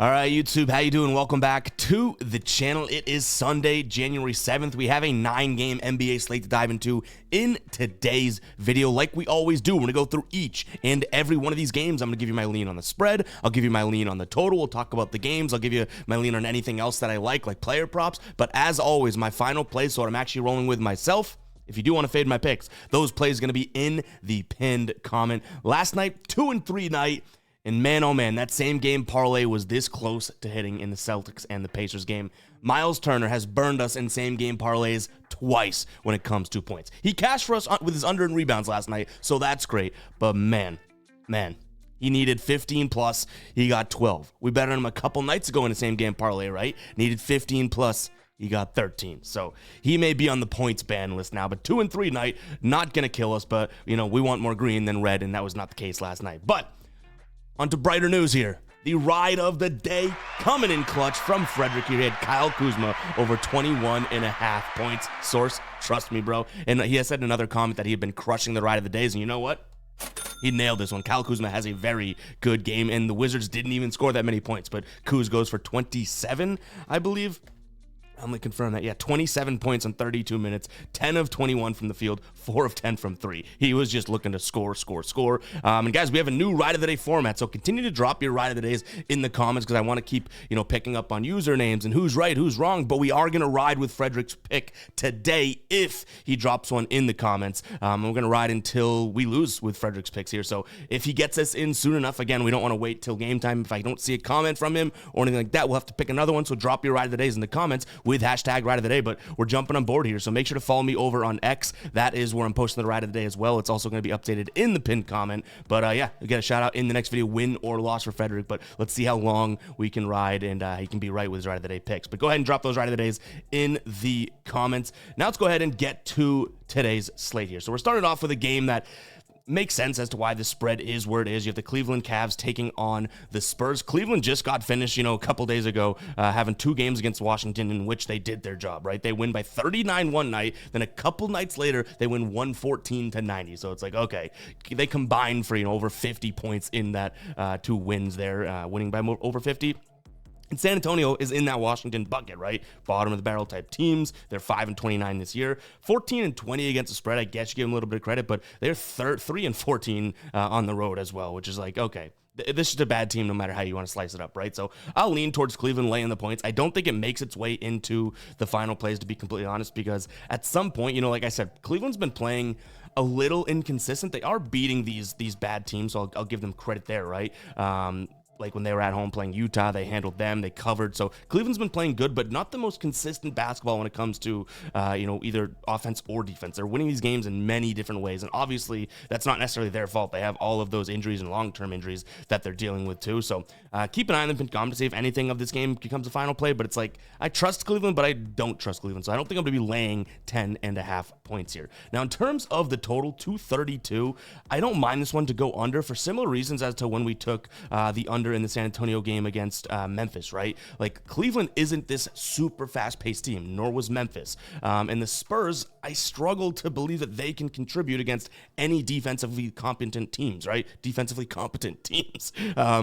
All right, YouTube, how you doing? Welcome back to the channel. It is Sunday, January 7th. We have a 9-game NBA slate to dive into in today's video. Like we always do, we're going to go through each and every one of these games. I'm going to give you my lean on the spread. I'll give you my lean on the total. We'll talk about the games. I'll give you my lean on anything else that I like player props. But as always, my final play, so what I'm actually rolling with myself. If you do want to fade my picks, those plays are going to be in the pinned comment. Last night, 2-3 night. And man, oh man, that same game parlay was this close to hitting in the Celtics and the Pacers game. Miles Turner has burned us in same game parlays twice when it comes to points. He cashed for us with his under and rebounds last night, so that's great. But man, he needed 15 plus. He got 12. We betted him a couple nights ago in the same game parlay, right? Needed 15 plus. He got 13. So he may be on the points ban list now, but 2-3 night, not going to kill us. But, you know, we want more green than red, and that was not the case last night. But on to brighter news here. The ride of the day coming in clutch from Frederick. He had Kyle Kuzma over 21.5 points. Source, trust me, bro. And he has said in another comment that he had been crushing the ride of the days. And you know what? He nailed this one. Kyle Kuzma has a very good game, and the Wizards didn't even score that many points. But Kuz goes for 27, I believe. I'm going to confirm that. Yeah, 27 points in 32 minutes, 10 of 21 from the field, 4 of 10 from 3. He was just looking to score. And guys, we have a new Ride of the Day format, so continue to drop your Ride of the Days in the comments because I want to keep, picking up on usernames and who's right, who's wrong, but we are going to ride with Frederick's pick today if he drops one in the comments. We're going to ride until we lose with Frederick's picks here, so if he gets us in soon enough, again, we don't want to wait till game time. If I don't see a comment from him or anything like that, we'll have to pick another one, so drop your Ride of the Days in the comments with hashtag Ride of the Day. But we're jumping on board here, so make sure to follow me over on X. That is where I'm posting the Ride of the Day as well. It's also going to be updated in the pinned comment. But yeah, you'll get a shout out in the next video, win or loss for Frederick. But let's see how long we can ride, and he can be right with his Ride of the Day picks. But go ahead and drop those Ride of the Days in the comments. Now let's go ahead and get to today's slate here. So we're starting off with a game that makes sense as to why the spread is where it is. You have the Cleveland Cavs taking on the Spurs. Cleveland just got finished, a couple days ago, having 2 games against Washington in which they did their job, right? They win by 39 one night, then a couple nights later, they win 114-90. So it's like, okay, they combined for, over 50 points in that 2 wins there, winning by over 50. And San Antonio is in that Washington bucket, right? Bottom of the barrel type teams. They're 5-29 this year. 14-20 against the spread. I guess you give them a little bit of credit, but they're 3-14 on the road as well, which is like, okay, this is a bad team no matter how you want to slice it up, right? So I'll lean towards Cleveland laying the points. I don't think it makes its way into the final plays, to be completely honest, because at some point, like I said, Cleveland's been playing a little inconsistent. They are beating these bad teams, so I'll give them credit there, right? Like when they were at home playing Utah, they handled them, they covered. So Cleveland's been playing good, but not the most consistent basketball when it comes to, either offense or defense. They're winning these games in many different ways. And obviously that's not necessarily their fault. They have all of those injuries and long-term injuries that they're dealing with too. So keep an eye on them to see if anything of this game becomes a final play. But it's like, I trust Cleveland, but I don't trust Cleveland. So I don't think I'm going to be laying 10.5 points here. Now, in terms of the total, 232, I don't mind this one to go under for similar reasons as to when we took the under in the San Antonio game against Memphis, right? Like, Cleveland isn't this super fast-paced team, nor was Memphis. And the Spurs, I struggle to believe that they can contribute against any defensively competent teams, right? Defensively competent teams.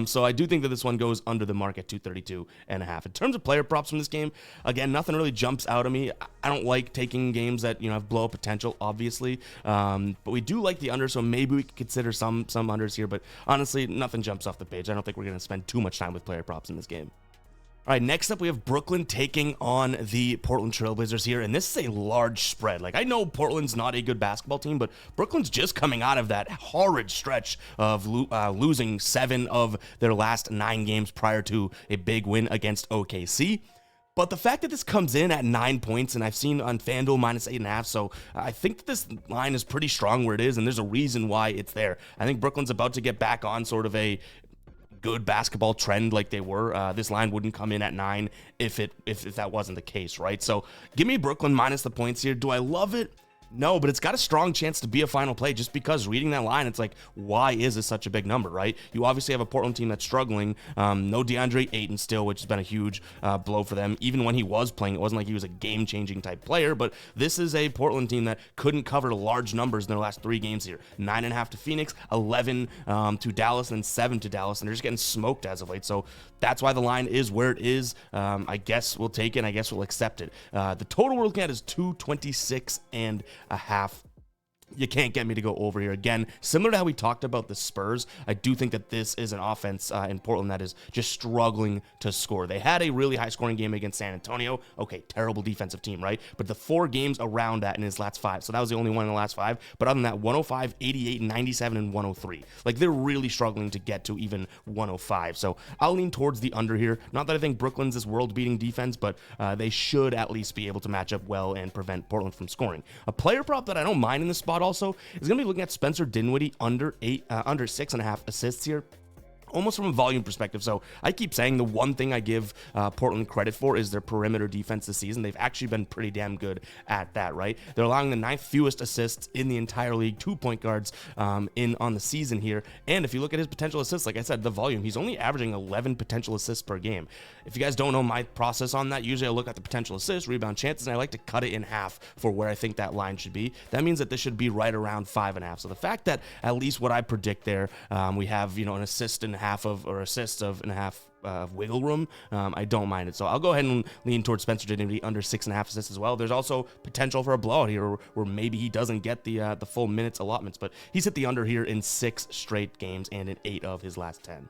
So I do think that this one goes under the mark at 232.5. In terms of player props from this game, again, nothing really jumps out at me. I don't like taking games that, have blow-up potential, obviously. But we do like the under, so maybe we could consider some unders here. But honestly, nothing jumps off the page. I don't think we're going to spend too much time with player props in this game. All right, next up we have Brooklyn taking on the Portland Trailblazers here, and this is a large spread. Like, I know Portland's not a good basketball team, but Brooklyn's just coming out of that horrid stretch of losing 7 of their last 9 games prior to a big win against OKC. But the fact that this comes in at 9 points, and I've seen on FanDuel -8.5, so I think that this line is pretty strong where it is, and there's a reason why it's there. I think Brooklyn's about to get back on sort of a good basketball trend like they were. This line wouldn't come in at 9 if that wasn't the case, right? So give me Brooklyn minus the points here. Do I love it? No, but it's got a strong chance to be a final play just because reading that line, it's like, why is this such a big number, right? You obviously have a Portland team that's struggling. No DeAndre Ayton still, which has been a huge blow for them. Even when he was playing, it wasn't like he was a game-changing type player, but this is a Portland team that couldn't cover large numbers in their last 3 games here. 9.5 to Phoenix, 11 to Dallas, and then 7 to Dallas, and they're just getting smoked as of late. So that's why the line is where it is. I guess we'll take it, and I guess we'll accept it. The total we're looking at is 226.5. You can't get me to go over here. Again, similar to how we talked about the Spurs, I do think that this is an offense in Portland that is just struggling to score. They had a really high-scoring game against San Antonio. Okay, terrible defensive team, right? But the 4 games around that in his last 5. So that was the only one in the last 5. But other than that, 105, 88, 97, and 103. Like, they're really struggling to get to even 105. So I'll lean towards the under here. Not that I think Brooklyn's this world-beating defense, but they should at least be able to match up well and prevent Portland from scoring. A player prop that I don't mind in this spot also is going to be looking at Spencer Dinwiddie under 6.5 assists here. Almost from a volume perspective. So I keep saying the one thing I give Portland credit for is their perimeter defense this season. They've actually been pretty damn good at that, right? They're allowing the 9th fewest assists in the entire league, 2 point guards on the season here. And if you look at his potential assists, like I said, the volume, he's only averaging 11 potential assists per game. If you guys don't know my process on that, usually I look at the potential assists, rebound chances, and I like to cut it in half for where I think that line should be. That means that this should be right around 5.5. So the fact that at least what I predict there, we have, an assist and a half of, or assists of and a half of wiggle room, I don't mind it. So I'll go ahead and lean towards Spencer Dinwiddie under 6.5 assists as well. There's also potential for a blowout here where maybe he doesn't get the full minutes allotments, but he's hit the under here in 6 straight games and in 8 of his last 10.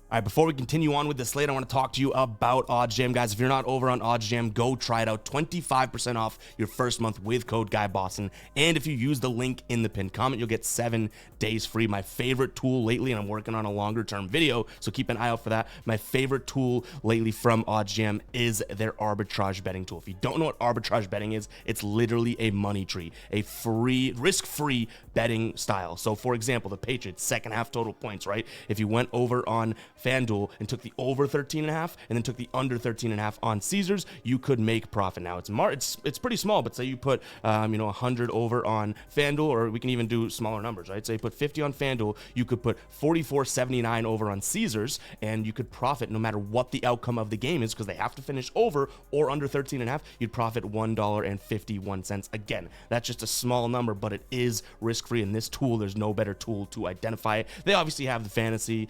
All right, before we continue on with the slate, I want to talk to you about OddsJam. Guys, if you're not over on OddsJam, go try it out. 25% off your first month with code GUYBOSTON. And if you use the link in the pinned comment, you'll get 7 days free. My favorite tool lately, and I'm working on a longer-term video, so keep an eye out for that. My favorite tool lately from OddsJam is their arbitrage betting tool. If you don't know what arbitrage betting is, it's literally a money tree, a free, risk-free betting style. So, for example, the Patriots, second half total points, right? If you went over on FanDuel and took the over 13.5 and then took the under 13.5 on Caesars, you could make profit. Now it's pretty small, but say you put 100 over on FanDuel, or we can even do smaller numbers, right? Say you put 50 on FanDuel, you could put 44.79 over on Caesars, and you could profit no matter what the outcome of the game is, because they have to finish over or under 13.5. You'd profit $1.51. Again, that's just a small number, but it is risk-free. In this tool, there's no better tool to identify it. They obviously have the fantasy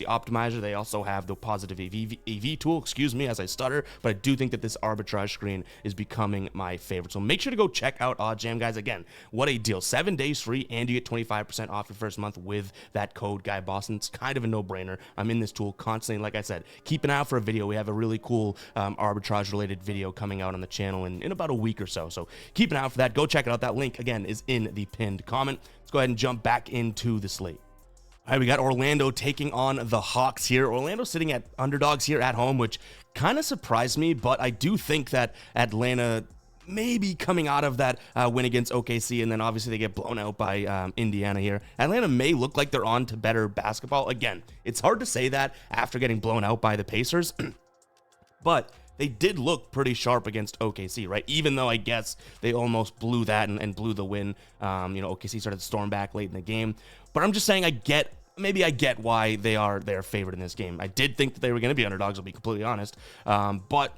optimizer. They also have the positive EV tool, excuse me as I stutter, but I do think that this arbitrage screen is becoming my favorite. So make sure to go check out OddsJam, guys. Again, what a deal. 7 days free, and you get 25% off your first month with that code GUYBOSTON. It's kind of a no-brainer. I'm in this tool constantly. Like I said, keep an eye out for a video. We have a really cool arbitrage-related video coming out on the channel in about a week or so. So keep an eye out for that. Go check it out. That link, again, is in the pinned comment. Let's go ahead and jump back into the slate. All right, we got Orlando taking on the Hawks here. Orlando sitting at underdogs here at home, which kind of surprised me, but I do think that Atlanta maybe coming out of that win against OKC, and then obviously they get blown out by Indiana here. Atlanta may look like they're on to better basketball. Again, it's hard to say that after getting blown out by the Pacers, but they did look pretty sharp against OKC, right? Even though I guess they almost blew that and blew the win. OKC started to storm back late in the game. But I'm just saying I get why they're favored in this game. I did think that they were going to be underdogs, I'll be completely honest. But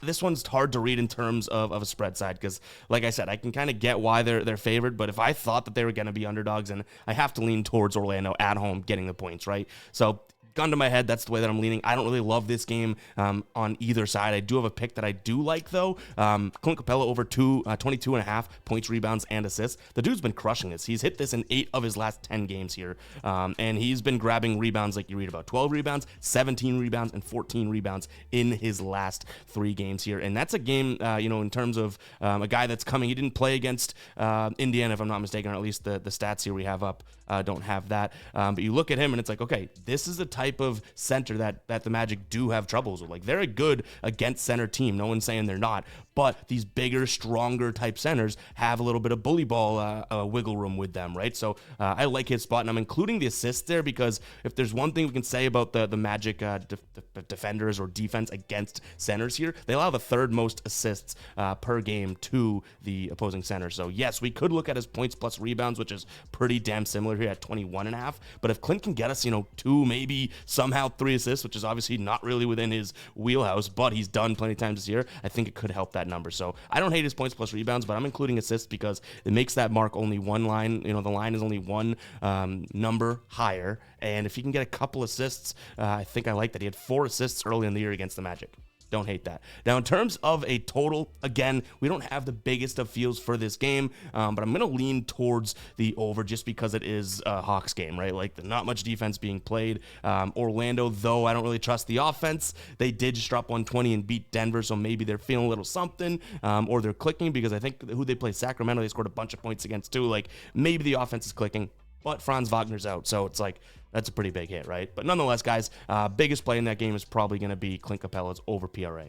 this one's hard to read in terms of a spread side, because like I said, I can kind of get why they're favored, but if I thought that they were going to be underdogs, and I have to lean towards Orlando at home getting the points, right? So gun to my head, that's the way that I'm leaning. I don't really love this game on either side. I do have a pick that I do like, though. Clint Capella over 22.5 points, rebounds, and assists. The dude's been crushing this. He's hit this in 8 of his last 10 games here, and he's been grabbing rebounds like you read about. 12 rebounds, 17 rebounds, and 14 rebounds in his last 3 games here. And that's a game, in terms of a guy that's coming. He didn't play against Indiana, if I'm not mistaken, or at least the stats here we have up don't have that. But you look at him, and it's like, okay, this is the type of center that the Magic do have troubles with. Like, they're a good against center team. No one's saying they're not, but these bigger, stronger type centers have a little bit of bully ball wiggle room with them, right? So I like his spot, and I'm including the assists there because if there's one thing we can say about the Magic defenders or defense against centers here, they allow the third most assists per game to the opposing center. So yes, we could look at his points plus rebounds, which is pretty damn similar here at 21.5. But if Clint can get us, 2, maybe somehow 3 assists, which is obviously not really within his wheelhouse, but he's done plenty of times this year, I think it could help that number. So I don't hate his points plus rebounds, but I'm including assists because it makes that mark only one line. The line is only one number higher. And if he can get a couple assists, I think I like that. He had 4 assists early in the year against the Magic. Don't hate that. Now, in terms of a total, again, we don't have the biggest of feels for this game, but I'm going to lean towards the over just because it is a Hawks game, right? Like, not much defense being played. Orlando, though, I don't really trust the offense. They did just drop 120 and beat Denver, so maybe they're feeling a little something, or they're clicking because I think who they play, Sacramento, they scored a bunch of points against too. Like, maybe the offense is clicking, but Franz Wagner's out, so it's like, that's a pretty big hit, right? But nonetheless, guys, biggest play in that game is probably going to be Clint Capella's over PRA.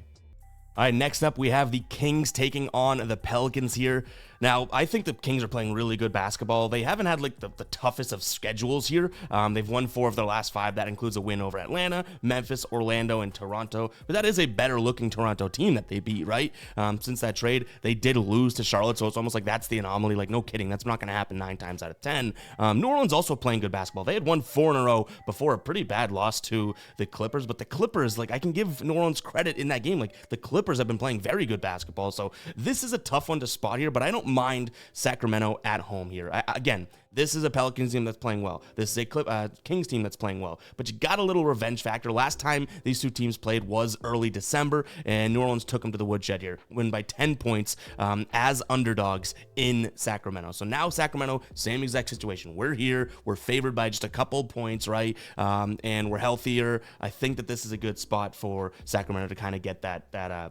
All right, next up, we have the Kings taking on the Pelicans here. Now, I think the Kings are playing really good basketball. They haven't had, like, the toughest of schedules here. They've won 4 of their last 5. That includes a win over Atlanta, Memphis, Orlando, and Toronto. But that is a better-looking Toronto team that they beat, right? Since that trade, they did lose to Charlotte, so it's almost like that's the anomaly. Like, no kidding, that's not going to happen 9 times out of 10. New Orleans also playing good basketball. They had won 4 in a row before a pretty bad loss to the Clippers. But the Clippers, like, I can give New Orleans credit in that game. Like, the Clippers have been playing very good basketball, so this is a tough one to spot here, but I don't mind Sacramento at home here. Again, this is a Pelicans team that's playing well. This is a Kings team that's playing well. But you got a little revenge factor. Last time these two teams played was early December, and New Orleans took them to the woodshed here. Win by 10 points as underdogs in Sacramento. So now Sacramento, same exact situation. We're here. We're favored by just a couple points, right? And we're healthier. I think that this is a good spot for Sacramento to kind of get that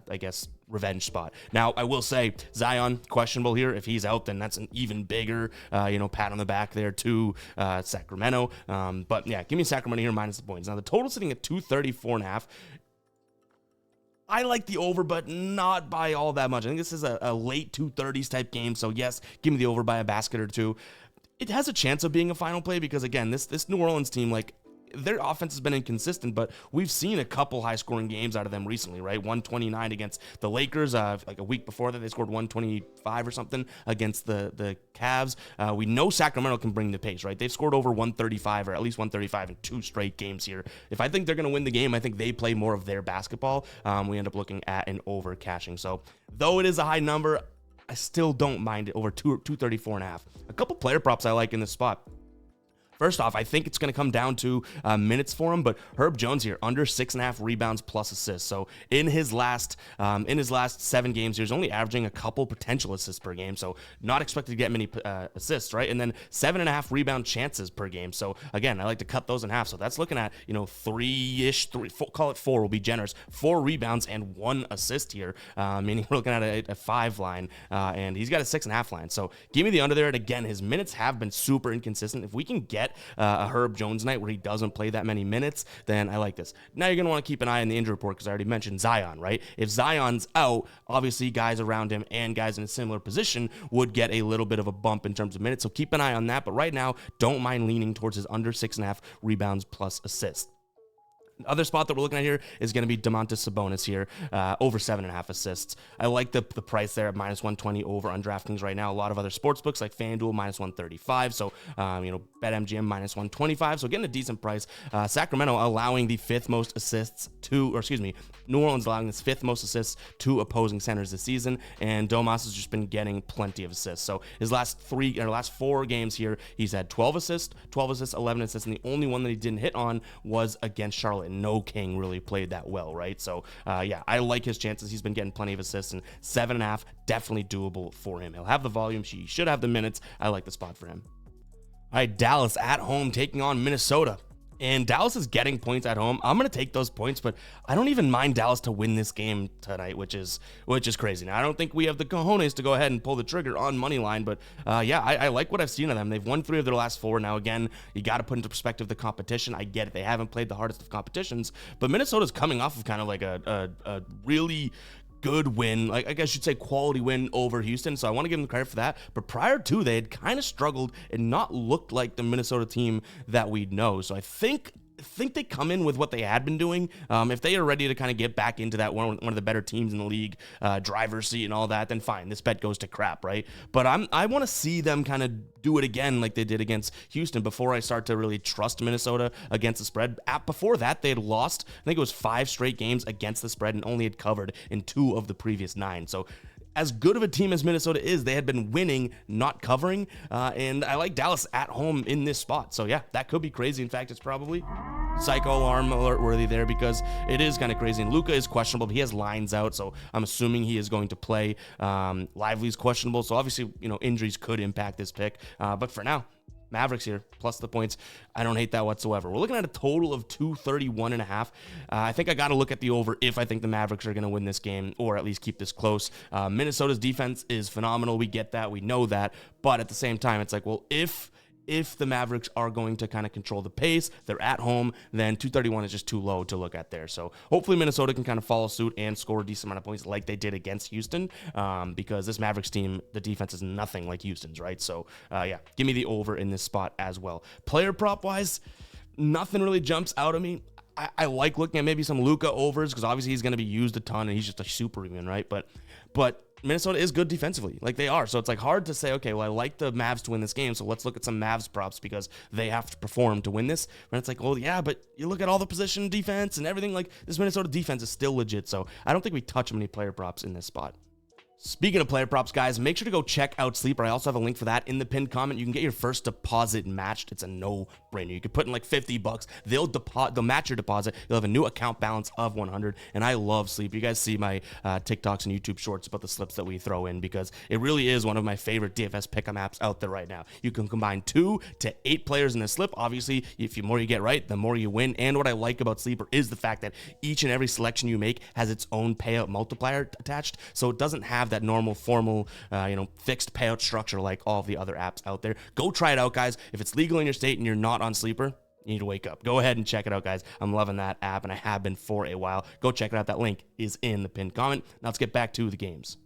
I guess, revenge spot. Now, I will say Zion questionable here. If he's out, then that's an even bigger, pat on the back there to Sacramento. But yeah, give me Sacramento here minus the points. Now, the total sitting at 234.5. I like the over, but not by all that much. I think this is a late 230s type game. So yes, give me the over by a basket or two. It has a chance of being a final play because, again, this New Orleans team, like, their offense has been inconsistent, but we've seen a couple high-scoring games out of them recently, right? 129 against the Lakers. Like a week before that, they scored 125 or something against the Cavs. We know Sacramento can bring the pace, right? They've scored over 135 or at least 135 in 2 straight games here. If I think they're going to win the game, I think they play more of their basketball. We end up looking at an over cashing. So though it is a high number, I still don't mind it over 234.5. A couple player props I like in this spot. First off, I think it's going to come down to minutes for him, but Herb Jones here, under 6.5 rebounds plus assists. So in his last 7 games, he's only averaging a couple potential assists per game, so not expected to get many assists, right? And then 7.5 rebound chances per game. So again, I like to cut those in half. So that's looking at 3-ish, call it 4, will be generous. 4 rebounds and 1 assist here, meaning we're looking at a 5 line, and he's got a 6.5 line. So give me the under there. And again, his minutes have been super inconsistent. If we can get a Herb Jones night where he doesn't play that many minutes, then I like this. Now you're going to want to keep an eye on the injury report because I already mentioned Zion, right? If Zion's out, obviously guys around him and guys in a similar position would get a little bit of a bump in terms of minutes, so keep an eye on that. But right now, don't mind leaning towards his under 6.5 rebounds plus assists. Other spot that we're looking at here is going to be Domantas Sabonis here, over 7.5 assists. I like the price there at minus 120 over on DraftKings right now. A lot of other sports books like FanDuel minus 135. So, BetMGM minus 125. So getting a decent price. Sacramento allowing the 5th most assists New Orleans allowing its 5th most assists to opposing centers this season. And Domas has just been getting plenty of assists. So his last 4 games here, he's had 12 assists, 11 assists, and the only one that he didn't hit on was against Charlotte. No King really played that well, right? So, I like his chances. He's been getting plenty of assists, and 7.5, definitely doable for him. He'll have the volume. He should have the minutes. I like the spot for him. All right, Dallas at home taking on Minnesota. And Dallas is getting points at home. I'm going to take those points, but I don't even mind Dallas to win this game tonight, which is crazy. Now, I don't think we have the cojones to go ahead and pull the trigger on money line, but I like what I've seen of them. They've won 3 of their last 4. Now, again, you got to put into perspective the competition. I get it. They haven't played the hardest of competitions, but Minnesota's coming off of kind of like a really good win, like I guess I should say quality win over Houston, so I want to give them credit for that. But prior to, they had kind of struggled and not looked like the Minnesota team that we know. So I think they come in with what they had been doing. If they are ready to kind of get back into that one of the better teams in the league, driver's seat and all that, then fine, this bet goes to crap, right? But I want to see them kind of do it again like they did against Houston before I start to really trust Minnesota against the spread. Before that, they had lost, I think it was 5 straight games against the spread and only had covered in 2 of the previous 9. So as good of a team as Minnesota is, they had been winning, not covering, and I like Dallas at home in this spot. So yeah, that could be crazy. In fact, it's probably psycho alarm alert worthy there because it is kind of crazy. And Luka is questionable, but he has lines out, so I'm assuming he is going to play. Lively's questionable, so obviously, injuries could impact this pick. But for now, Mavericks here, plus the points. I don't hate that whatsoever. We're looking at a total of 231.5. I think I got to look at the over if I think the Mavericks are going to win this game or at least keep this close. Minnesota's defense is phenomenal. We get that. We know that. But at the same time, it's like, well, if the Mavericks are going to kind of control the pace, they're at home, then 231 is just too low to look at there. So hopefully Minnesota can kind of follow suit and score a decent amount of points like they did against Houston, because this Mavericks team, the defense is nothing like Houston's, right? So yeah, give me the over in this spot as well. Player prop wise, nothing really jumps out at me. I like looking at maybe some Luka overs because obviously he's going to be used a ton and he's just a superhuman, right? But Minnesota is good defensively, like they are. So it's like hard to say, okay, well, I like the Mavs to win this game, so let's look at some Mavs props because they have to perform to win this. And it's like, well, yeah, but you look at all the position defense and everything, like this Minnesota defense is still legit. So I don't think we touch many player props in this spot. Speaking of player props, guys, make sure to go check out Sleeper. I also have a link for that in the pinned comment. You can get your first deposit matched. It's a no-brainer. You can put in like $50. They'll match your deposit. You'll have a new account balance of 100. And I love Sleeper. You guys see my TikToks and YouTube shorts about the slips that we throw in because it really is one of my favorite DFS pick'em apps out there right now. You can combine 2 to 8 players in a slip. Obviously, if the more you get right, the more you win. And what I like about Sleeper is the fact that each and every selection you make has its own payout multiplier attached. So it doesn't have that normal formal fixed payout structure like all of the other apps out there. Go try it out, guys. If it's legal in your state and you're not on Sleeper, you need to wake up. Go ahead and check it out, guys. I'm loving that app and I have been for a while. Go check it out. That link is in the pinned comment. Now let's get back to the games.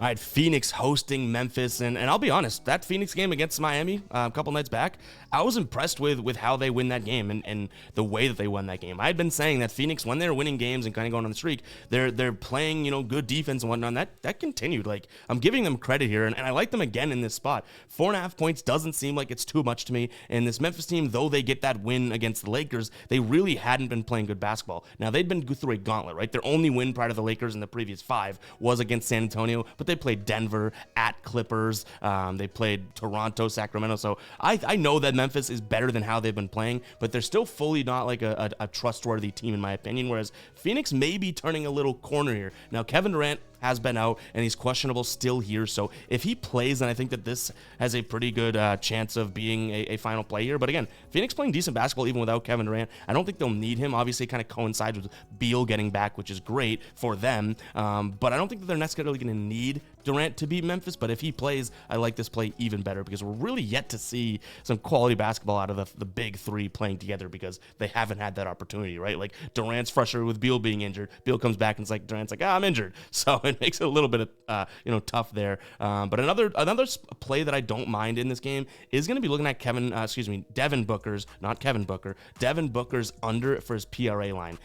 All right, Phoenix hosting Memphis, and I'll be honest, that Phoenix game against Miami a couple nights back, I was impressed with how they win that game and the way that they won that game. I had been saying that Phoenix, when they're winning games and kind of going on the streak, they're playing good defense and whatnot. And that continued. Like I'm giving them credit here, and I like them again in this spot. 4.5 points doesn't seem like it's too much to me. And this Memphis team, though they get that win against the Lakers, they really hadn't been playing good basketball. Now they'd been through a gauntlet, right? Their only win prior to the Lakers in the previous 5 was against San Antonio, but they played Denver, at Clippers, they played Toronto, Sacramento. So I know that Memphis is better than how they've been playing, but they're still fully not like a trustworthy team in my opinion, whereas Phoenix may be turning a little corner here. Now Kevin Durant has been out and he's questionable still here, so if he plays, then I think that this has a pretty good chance of being a final play here. But again, Phoenix playing decent basketball even without Kevin Durant. I don't think they'll need him. Obviously it kind of coincides with Beal getting back, which is great for them, but I don't think that they're necessarily going to need Durant to beat Memphis. But if he plays, I like this play even better because we're really yet to see some quality basketball out of the big 3 playing together because they haven't had that opportunity, right? Like Durant's frustrated with Beal being injured. Beal comes back and it's like Durant's like, I'm injured, so it makes it a little bit of tough there. But another play that I don't mind in this game is going to be looking at Devin Booker's, not Kevin Booker, Devin Booker's under for his PRA line.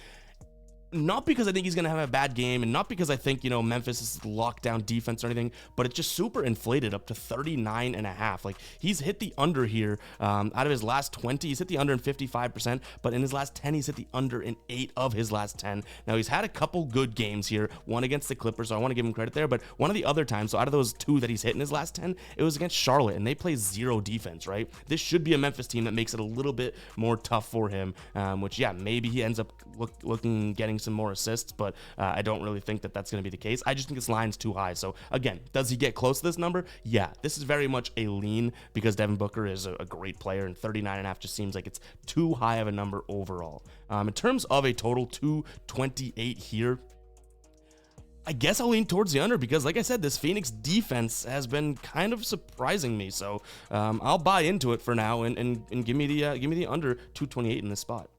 Not because I think he's going to have a bad game and not because I think, Memphis is lockdown defense or anything, but it's just super inflated up to 39.5. Like he's hit the under here out of his last 20. He's hit the under in 55%, but in his last 10, he's hit the under in 8 of his last 10. Now he's had a couple good games here, one against the Clippers, so I want to give him credit there, but one of the other times, so out of those 2 that he's hit in his last 10, it was against Charlotte and they play 0 defense, right? This should be a Memphis team that makes it a little bit more tough for him, which yeah, maybe he ends up getting some more assists, but I don't really think that that's going to be the case. I just think this line's too high. So again, does he get close to this number? Yeah, this is very much a lean because Devin Booker is a great player, and 39.5 just seems like it's too high of a number overall. In terms of a total 228 here, I guess I'll lean towards the under because, like I said, this Phoenix defense has been kind of surprising me. So I'll buy into it for now and give me the under 228 in this spot.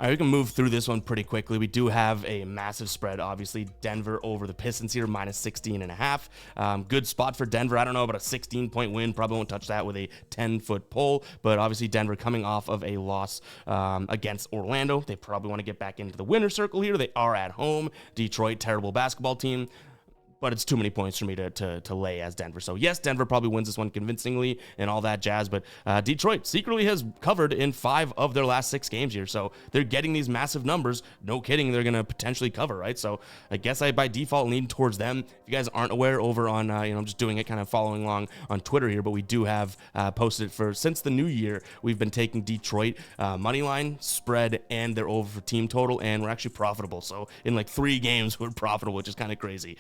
All right, we can move through this one pretty quickly. We do have a massive spread, obviously. Denver over the Pistons here, minus 16.5. Good spot for Denver. I don't know about a 16-point win. Probably won't touch that with a 10-foot pole. But obviously, Denver coming off of a loss against Orlando. They probably want to get back into the winner's circle here. They are at home. Detroit, terrible basketball team. But it's too many points for me to lay as Denver. So yes, Denver probably wins this one convincingly and all that jazz, but Detroit secretly has covered in 5 of their last 6 games here. So they're getting these massive numbers. No kidding, they're going to potentially cover, right? So I guess I, by default, lean towards them. If you guys aren't aware, over on, I'm just doing it kind of following along on Twitter here, but we do have posted it since the new year, we've been taking Detroit money line, spread, and they're over for team total, and we're actually profitable. So in like 3 games, we're profitable, which is kind of crazy.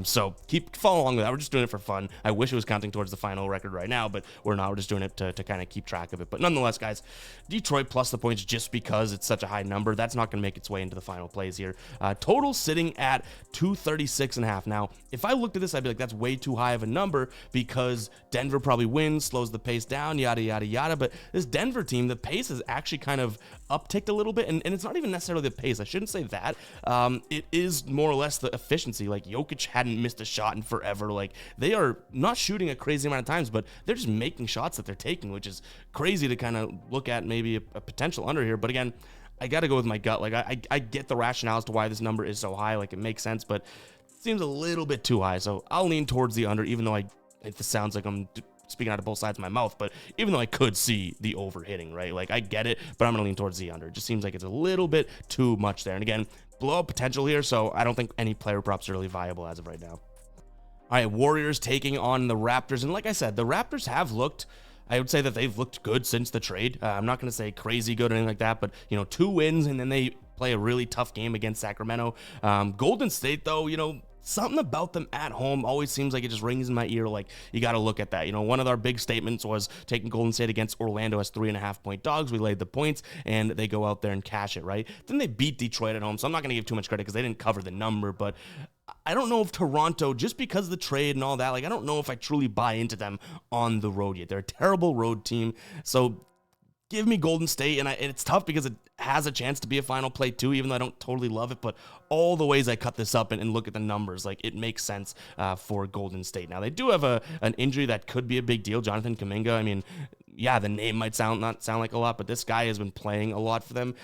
So keep following along with that. We're just doing it for fun. I wish it was counting towards the final record right now, but we're not. We're just doing it to kind of keep track of it. But nonetheless, guys, Detroit plus the points just because it's such a high number. That's not going to make its way into the final plays here. Total sitting at 236.5. Now, if I looked at this, I'd be like, that's way too high of a number because Denver probably wins, slows the pace down, yada, yada, yada. But this Denver team, the pace is actually kind of upticked a little bit, and it's not even necessarily the pace. I shouldn't say that. It is more or less the efficiency. Like, Jokic hadn't missed a shot in forever. Like, they are not shooting a crazy amount of times, but they're just making shots that they're taking, which is crazy to kind of look at maybe a potential under here. But again, I got to go with my gut. Like, I get the rationale as to why this number is so high. Like, it makes sense, but it seems a little bit too high. So I'll lean towards the under, even though it sounds like I'm speaking out of both sides of my mouth, but even though I could see the over hitting, right? Like, I get it, but I'm going to lean towards the under. It just seems like it's a little bit too much there. And again, blowout potential here, so I don't think any player props are really viable as of right now. All right, Warriors taking on the Raptors. And like I said, the Raptors have looked, I would say that they've looked good since the trade. I'm not going to say crazy good or anything like that, but, 2 wins, and then they play a really tough game against Sacramento. Golden State, though, something about them at home always seems like it just rings in my ear. Like, you got to look at that. One of our big statements was taking Golden State against Orlando as 3.5-point dogs. We laid the points, and they go out there and cash it, right? Then they beat Detroit at home, so I'm not going to give too much credit because they didn't cover the number, but I don't know if Toronto, just because of the trade and all that, like, I don't know if I truly buy into them on the road yet. They're a terrible road team, so give me Golden State, and it's tough because it has a chance to be a final play too, even though I don't totally love it, but all the ways I cut this up and look at the numbers, like, it makes sense for Golden State. Now, they do have an injury that could be a big deal, Jonathan Kuminga. I mean, yeah, the name might not sound like a lot, but this guy has been playing a lot for them,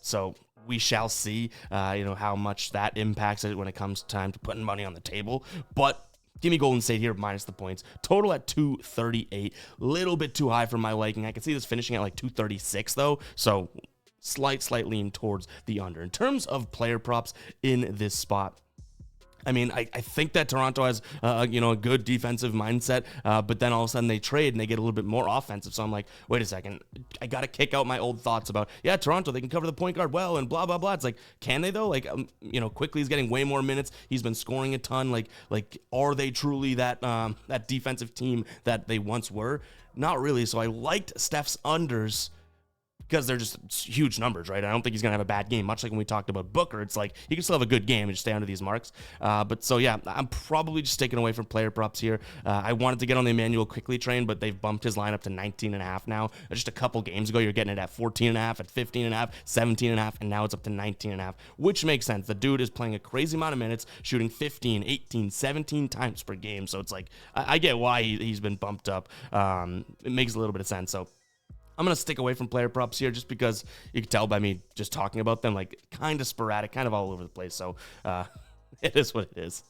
so we shall see, how much that impacts it when it comes time to putting money on the table, but give me Golden State here minus the points. Total at 238. Little bit too high for my liking. I can see this finishing at like 236 though. So slight lean towards the under. In terms of player props in this spot, I mean, I think that Toronto has, a good defensive mindset, but then all of a sudden they trade and they get a little bit more offensive. So I'm like, wait a second, I got to kick out my old thoughts about, yeah, Toronto, they can cover the point guard well and blah, blah, blah. It's like, can they though? Like, quickly he's getting way more minutes. He's been scoring a ton. Like, are they truly that defensive team that they once were? Not really. So I liked Steph's unders, because they're just huge numbers, right? I don't think he's going to have a bad game, much like when we talked about Booker. It's like, he can still have a good game and just stay under these marks. But so, yeah, I'm probably just sticking away from player props here. I wanted to get on the Emmanuel Quickly train, but they've bumped his line up to 19.5 now. Just a couple games ago, you're getting it at 14.5, at 15.5, 17.5, and now it's up to 19.5, which makes sense. The dude is playing a crazy amount of minutes, shooting 15, 18, 17 times per game. So it's like, I get why he's been bumped up. It makes a little bit of sense. So I'm going to stick away from player props here just because you can tell by me just talking about them, like, kind of sporadic, kind of all over the place. So it is what it is.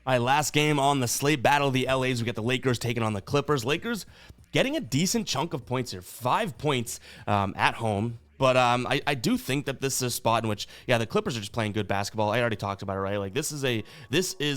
All right, last game on the slate, battle of the LAs. We got the Lakers taking on the Clippers. Lakers getting a decent chunk of points here, 5 points at home. But I do think that this is a spot in which, yeah, the Clippers are just playing good basketball. I already talked about it, right? Like, this is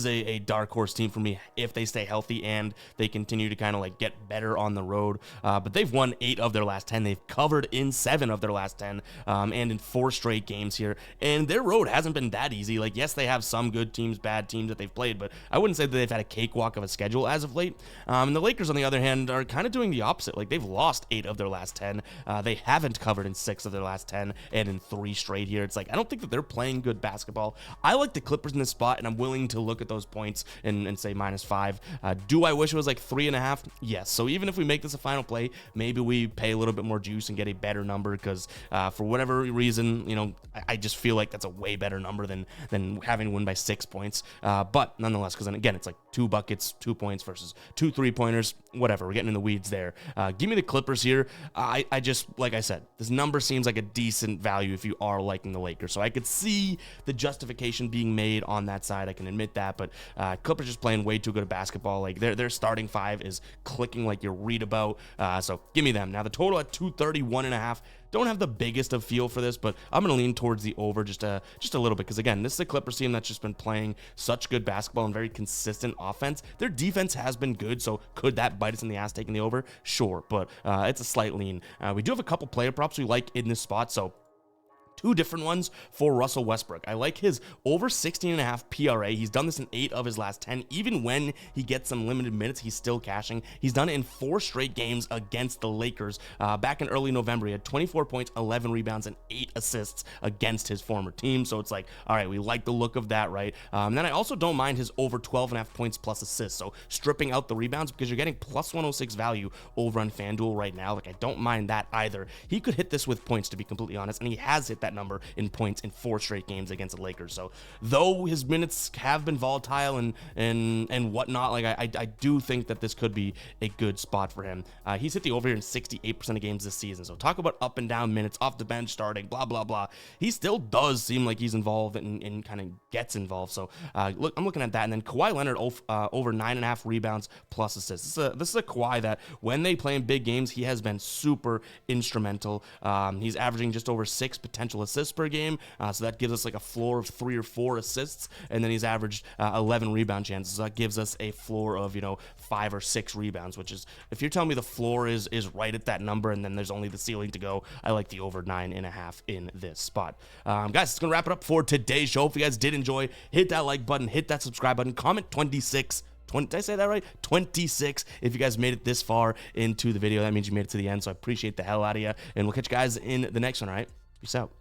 a dark horse team for me if they stay healthy and they continue to kind of like get better on the road. But they've won 8 of their last 10. They've covered in 7 of their last 10, and in 4 straight games here. And their road hasn't been that easy. Like, yes, they have some good teams, bad teams that they've played, but I wouldn't say that they've had a cakewalk of a schedule as of late. And the Lakers, on the other hand, are kind of doing the opposite. Like, they've lost 8 of their last 10. They haven't covered in 6 of their last 10 and in 3 straight here. It's like, I don't think that they're playing good basketball. I like the Clippers in this spot, and I'm willing to look at those points and say -5. Do I wish it was like 3.5? Yes. So even if we make this a final play, maybe we pay a little bit more juice and get a better number, because for whatever reason, you know, I just feel like that's a way better number than having to win by 6 points. But nonetheless, because then again, it's like 2 buckets, 2 points versus 2 3-pointers, whatever. We're getting in the weeds there. Give me the Clippers here. I just, like I said, this number seems like a decent value if you are liking the Lakers. So I could see the justification being made on that side. I can admit that, but Clippers just playing way too good at basketball. Like their starting 5 is clicking like you read about. So give me them. Now the total at 231.5. Don't have the biggest of feel for this, but I'm going to lean towards the over just a little bit, because again, this is a Clippers team that's just been playing such good basketball and very consistent offense. Their defense has been good, so could that bite us in the ass taking the over? Sure, but it's a slight lean. We do have a couple player props we like in this spot, so 2 different ones for Russell Westbrook. I like his over 16.5 PRA. He's done this in 8 of his last 10. Even when he gets some limited minutes, he's still cashing. He's done it in 4 straight games against the Lakers. Back in early November, he had 24 points, 11 rebounds, and 8 assists against his former team. So it's like, all right, we like the look of that, right? Then I also don't mind his over 12.5 points plus assists. So stripping out the rebounds, because you're getting plus 106 value over on FanDuel right now. Like, I don't mind that either. He could hit this with points, to be completely honest, and he has hit that number in points in 4 straight games against the Lakers. So though his minutes have been volatile and whatnot, like I do think that this could be a good spot for him. He's hit the over here in 68% of games this season. So talk about up and down minutes, off the bench, starting, blah, blah, blah. He still does seem like he's involved and kind of gets involved. So look, I'm looking at that. And then Kawhi Leonard over 9.5 rebounds plus assists. This is a Kawhi that when they play in big games, he has been super instrumental. He's averaging just over 6 potential assists per game, so that gives us like a floor of 3 or 4 assists, and then he's averaged 11 rebound chances, so that gives us a floor of, you know, 5 or 6 rebounds, which is, if you're telling me the floor is right at that number and then there's only the ceiling to go, I like the over 9.5 in this spot. Guys, it's gonna wrap it up for today's show. If you guys did enjoy, hit that like button, hit that subscribe button, comment 26. Did I say that right? 26. If you guys made it this far into the video, that means you made it to the end, so I appreciate the hell out of you, and we'll catch you guys in the next one. All right, peace out.